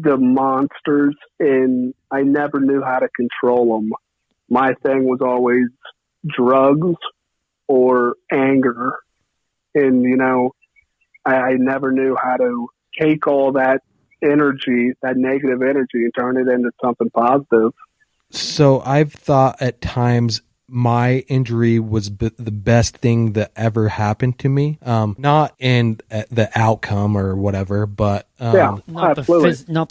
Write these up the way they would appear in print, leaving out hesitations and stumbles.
the monsters, and I never knew how to control them. My thing was always drugs or anger. And, you know, I never knew how to take all that energy, that negative energy, and turn it into something positive. So I've thought at times my injury was the best thing that ever happened to me. Not in the outcome or whatever, but yeah, not the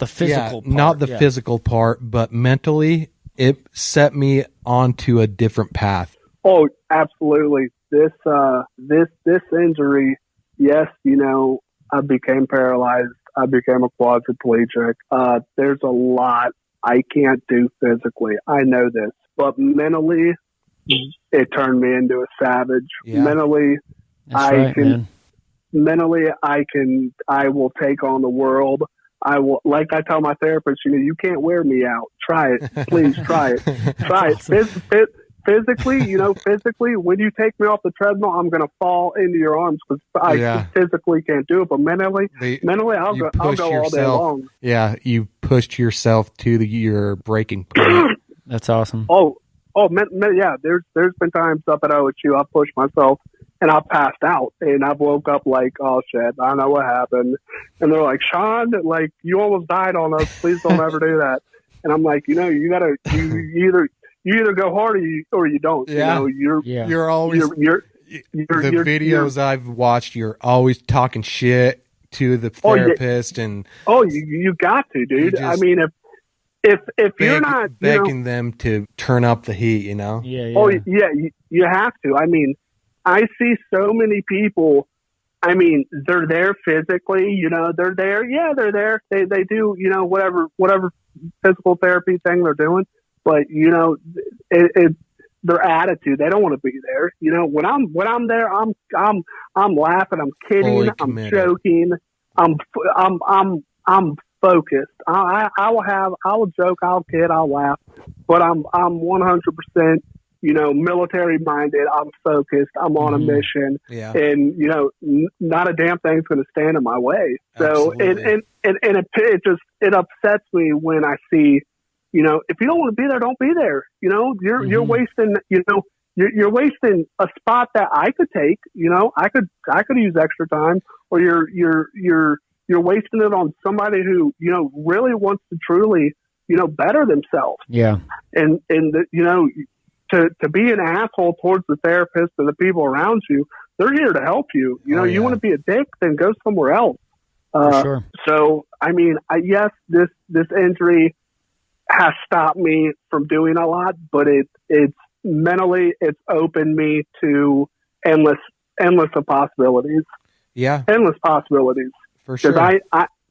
physical part. Not the physical part, but mentally, it set me onto a different path. Oh, absolutely. This injury, yes, you know, I became paralyzed. I became a quadriplegic. There's a lot I can't do physically. I know this, but mentally, it turned me into a savage. Yeah. Mentally, I will take on the world. I will, like I tell my therapist, you know, you can't wear me out. Try it. Please try it. Try it. Awesome. Physically, you know, when you take me off the treadmill, I'm going to fall into your arms because I physically can't do it. But mentally, I'll go all day long. Yeah, you pushed yourself to your breaking point. That's awesome. Yeah. There's been times up at OSU I've pushed myself and I've passed out and I've woke up like, oh shit, I know what happened. And they're like, Sean, like you almost died on us. Please don't ever do that. And I'm like, you know, you either go hard or you don't. Yeah. You know, you're always the videos I've watched. You're always talking shit to the therapist, and you got to, dude. I mean, if you're not begging them to turn up the heat, you know. Yeah. Oh yeah, you have to. I mean, I see so many people. I mean, they're there physically. You know, they're there. Yeah, they're there. They do. You know, whatever physical therapy thing they're doing. But you know, their attitude. They don't want to be there. You know, when I'm there, I'm laughing. I'm kidding. I'm joking. I'm focused. I will joke. I'll kid. I'll laugh. But I'm 100%. You know, military minded. I'm focused. I'm on a mission. Yeah. And you know, not a damn thing's going to stand in my way. So Absolutely. and it upsets me when I see. You know, if you don't want to be there, don't be there. You know, you're wasting. You know, you're wasting a spot that I could take. You know, I could use extra time, or you're wasting it on somebody who you know really wants to truly you know better themselves. Yeah, and you know to be an asshole towards the therapist and the people around you, they're here to help you. You know, you want to be a dick, then go somewhere else. For sure. So I mean, yes, this injury has stopped me from doing a lot, but it's mentally it's opened me to endless of possibilities. Yeah, endless possibilities for sure. Because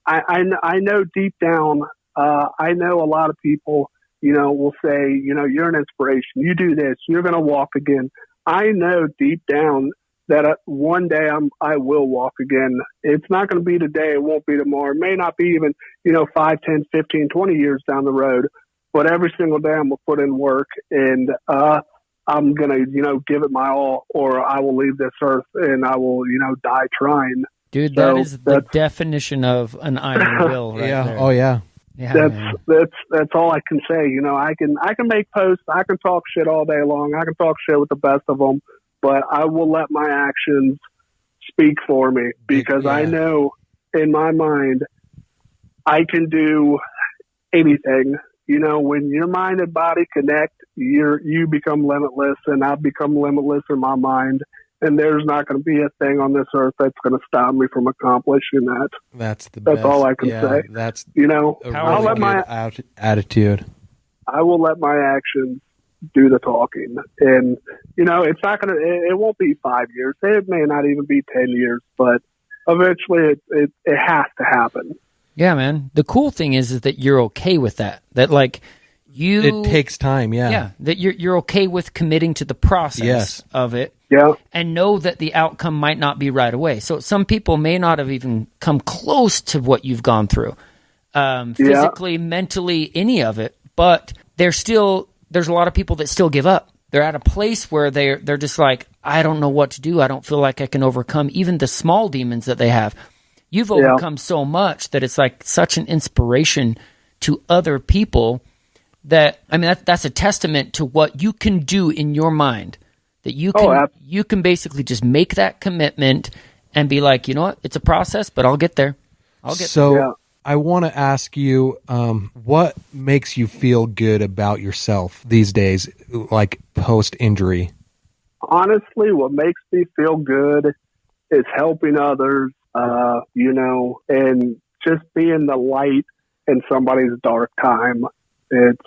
I know deep down, I know a lot of people, you know, will say, you know, you're an inspiration. You do this, you're going to walk again. I know deep down that one day I will walk again. It's not going to be today. It won't be tomorrow. It may not be even, you know, 5, 10, 15, 20 years down the road. But every single day I'm going to put in work and I'm going to, you know, give it my all or I will leave this earth and I will, you know, die trying. Dude, that is the definition of an iron will right there. Oh, yeah. Yeah, that's all I can say. You know, I can make posts. I can talk shit all day long. I can talk shit with the best of them. But I will let my actions speak for me because I know in my mind I can do anything. You know, when your mind and body connect, you become limitless, and I've become limitless in my mind. And there's not going to be a thing on this earth that's going to stop me from accomplishing that. That's the best. That's all I can say. That's you know, I'll let my attitude. I will let my actions do the talking, and you know, it's not going to. It won't be 5 years. It may not even be 10 years, but eventually, it has to happen. Yeah, man. The cool thing is that you're okay with that. That like it takes time. Yeah. Yeah. That you're okay with committing to the process of it. Yeah. And know that the outcome might not be right away. So some people may not have even come close to what you've gone through, physically, mentally, any of it. But there's a lot of people that still give up. They're at a place where they're just like, I don't know what to do. I don't feel like I can overcome even the small demons that they have. You've overcome so much that it's like such an inspiration to other people that, I mean, that's a testament to what you can do in your mind, that you can basically just make that commitment and be like, you know what, it's a process, but I'll get there. I want to ask you, what makes you feel good about yourself these days, like post-injury? Honestly, what makes me feel good is helping others, and just being the light in somebody's dark time. It's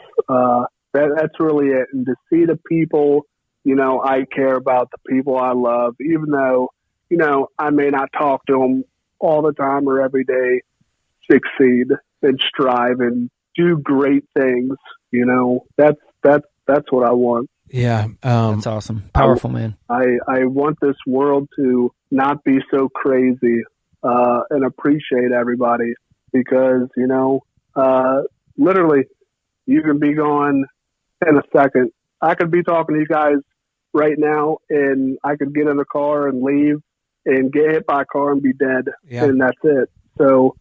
that's really it. And to see the people, I care about, the people I love, even though, I may not talk to them all the time or every day, succeed and strive and do great things. That's what I want. Yeah. That's awesome. Powerful, man. I want this world to not be so crazy, and appreciate everybody, because, literally you can be gone in a second. I could be talking to you guys right now and I could get in a car and leave and get hit by a car and be dead. Yeah. And that's it. So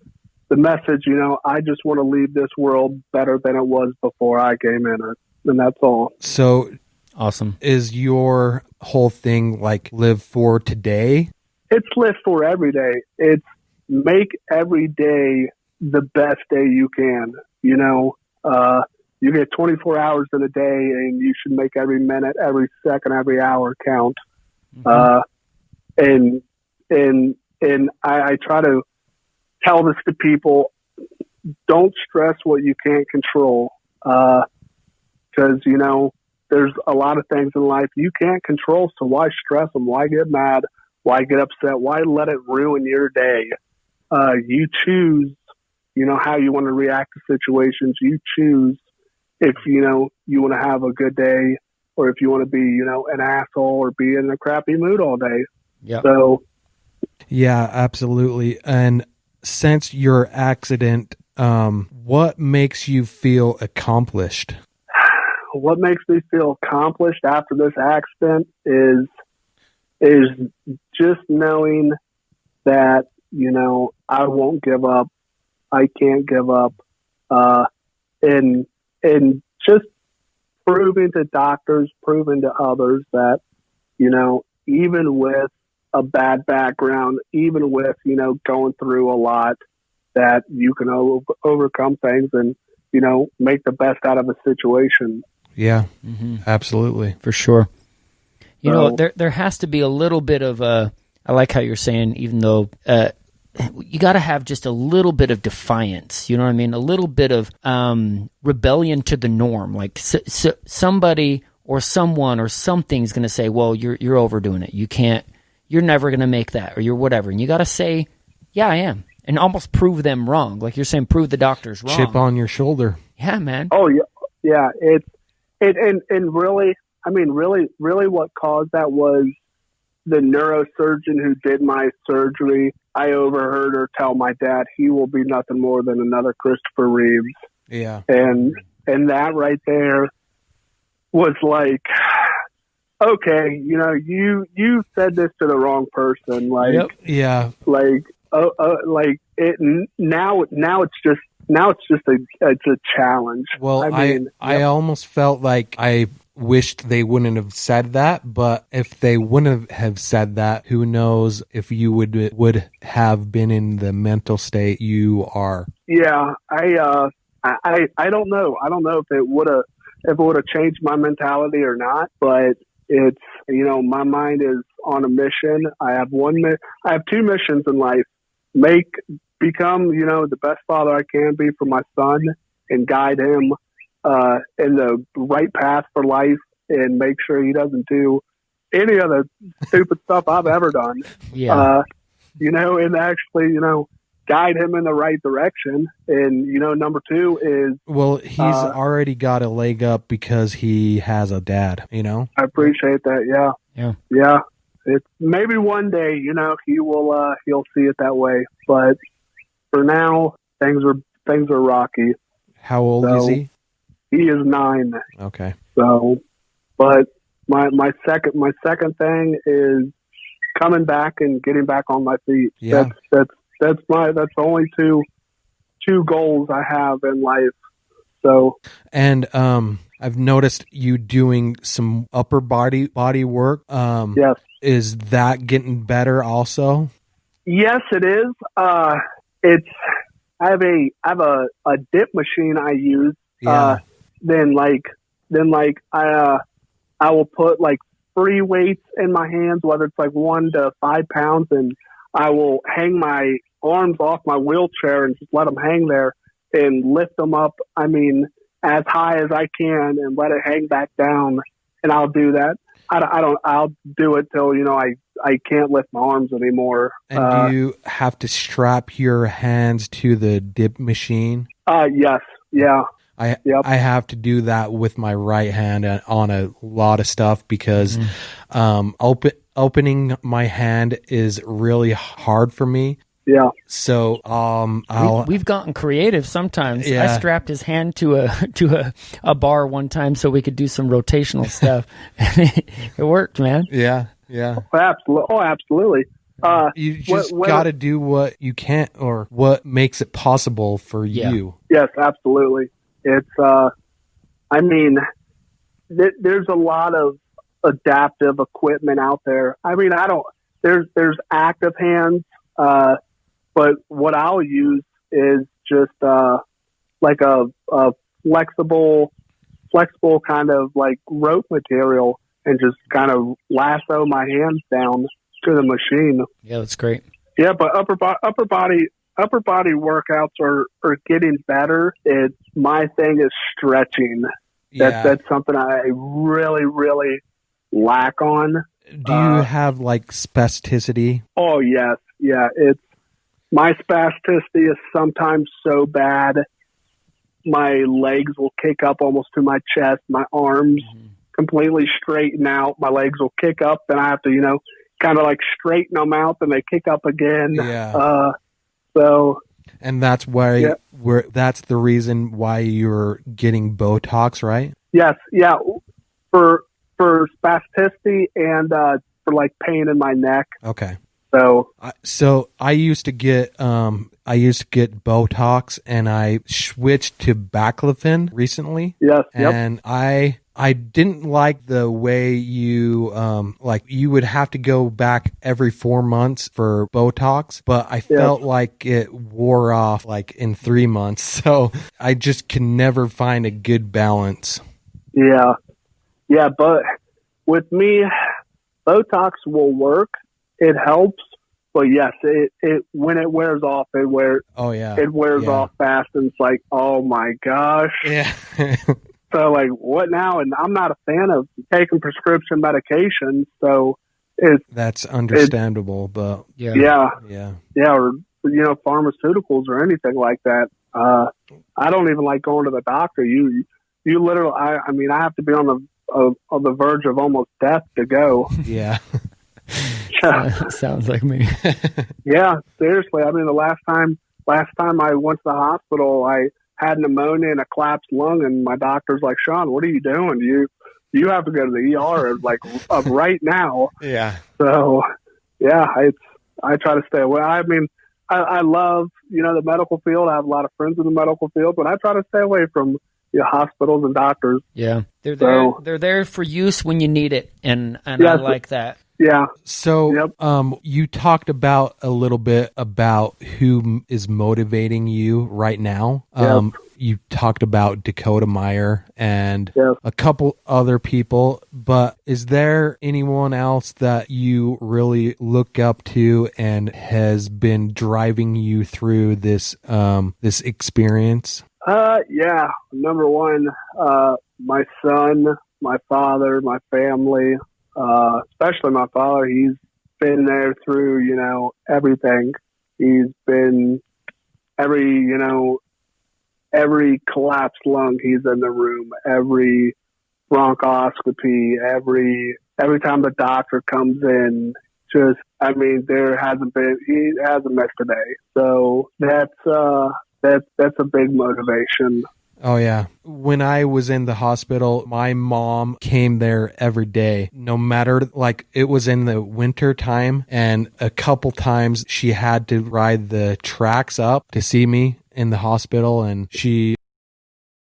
the message, I just want to leave this world better than it was before I came in it. And that's all. So awesome. Is your whole thing like live for today? It's live for every day. It's make every day the best day you can. You get 24 hours in a day and you should make every minute, every second, every hour count. Mm-hmm. And I try to tell this to people: don't stress what you can't control. Because, there's a lot of things in life you can't control. So why stress them? Why get mad? Why get upset? Why let it ruin your day? You choose, how you want to react to situations. You choose if, you want to have a good day, or if you want to be, an asshole or be in a crappy mood all day. Yeah. So. Yeah, absolutely. And since your accident, what makes you feel accomplished? What makes me feel accomplished after this accident is just knowing that, I won't give up. I can't give up. And just proving to doctors, proving to others that, even with a bad background, even with, going through a lot, that you can overcome things and, make the best out of a situation. Yeah, mm-hmm. Absolutely. For sure. There has to be a little bit of I like how you're saying, even though you got to have just a little bit of defiance, you know what I mean? A little bit of rebellion to the norm. Like somebody or someone or something's going to say, well, you're overdoing it. You're never going to make that, or you're whatever. And you got to say, yeah, I am. And almost prove them wrong. Like you're saying, prove the doctors wrong. Chip on your shoulder. Yeah, man. Oh, yeah. Yeah. And really, I mean, really what caused that was the neurosurgeon who did my surgery. I overheard her tell my dad he will be nothing more than another Christopher Reeves. Yeah. And that right there was like, okay, you said this to the wrong person. Like, yep. Yeah. Like, like it now it's just a challenge. Well, I almost felt like I wished they wouldn't have said that, but if they wouldn't have said that, who knows if you would have been in the mental state you are. Yeah, I don't know. I don't know if it would have changed my mentality or not, but it's, my mind is on a mission. I have two missions in life: become, the best father I can be for my son and guide him in the right path for life, and make sure he doesn't do any of the stupid stuff I've ever done. Yeah. And actually, guide him in the right direction. And, number two is... Well, he's already got a leg up because he has a dad, I appreciate that. Yeah. Yeah. Yeah. It's maybe one day, he'll see it that way. But for now, things are rocky. How old is he? He is 9. Okay. So, but my second thing is coming back and getting back on my feet. Yeah. that's the only two goals I have in life. So, and I've noticed you doing some upper body work. yes. Is that getting better also? Yes, it is. I have a dip machine I use. Yeah. Then I will put like free weights in my hands, whether it's like 1 to 5 pounds, and I will hang my arms off my wheelchair and just let them hang there and lift them up. I mean, as high as I can and let it hang back down. And I'll do that. I'll do it till, I can't lift my arms anymore. And do you have to strap your hands to the dip machine? Yes. Yeah. I have to do that with my right hand on a lot of stuff because opening my hand is really hard for me. Yeah. So we've gotten creative sometimes. Yeah. I strapped his hand to a bar one time so we could do some rotational stuff. It worked, man. Yeah. Yeah. Absolutely. You just got to do what you can or what makes it possible for you. Yes, absolutely. It's, I mean, there's a lot of adaptive equipment out there. I mean, there's active hands, but what I'll use is just, like a flexible kind of like rope material and just kind of lasso my hands down to the machine. Yeah, that's great. Yeah, but upper body workouts are getting better. My thing is stretching. That's something I really, really lack on. Do you have like spasticity? Oh yes, yeah. My spasticity is sometimes so bad. My legs will kick up almost to my chest. My arms completely straighten out. My legs will kick up, and I have to, kind of like straighten them out, and they kick up again. Yeah. And that's why that's the reason why you're getting Botox, right? Yes, yeah. For spasticity and for like pain in my neck. Okay. So I used to get Botox, and I switched to baclofen recently. Yes. And I didn't like the way you you would have to go back every 4 months for Botox, but I felt like it wore off like in 3 months. So I just can never find a good balance. Yeah. Yeah, but with me, Botox will work. It helps, but yes, it when it wears off, it wears off fast, and it's like, oh my gosh. Yeah. So like, what now? And I'm not a fan of taking prescription medication, so that's understandable. But or pharmaceuticals or anything like that. I don't even like going to the doctor. You literally, I mean, I have to be on the verge of almost death to go. Yeah. Sounds like me. Yeah, seriously. I mean, the last time I went to the hospital, I had pneumonia and a collapsed lung, and my doctor's like, "Sean, what are you doing? You have to go to the ER like right now." Yeah. So, yeah, I try to stay away. I mean, I love the medical field. I have a lot of friends in the medical field, but I try to stay away from hospitals and doctors. Yeah, they're there for use when you need it, and I like that. Yeah. So, you talked about a little bit about who is motivating you right now. You talked about Dakota Meyer and a couple other people, but is there anyone else that you really look up to and has been driving you through this experience? Yeah. Number one, my son, my father, my family. Especially my father, he's been there through, everything. He's been every collapsed lung, he's in the room, every bronchoscopy, every time the doctor comes in, he hasn't missed a day. So that's a big motivation. Oh, yeah. When I was in the hospital, my mom came there every day, no matter, like, it was in the winter time, and a couple times she had to ride the tracks up to see me in the hospital, and she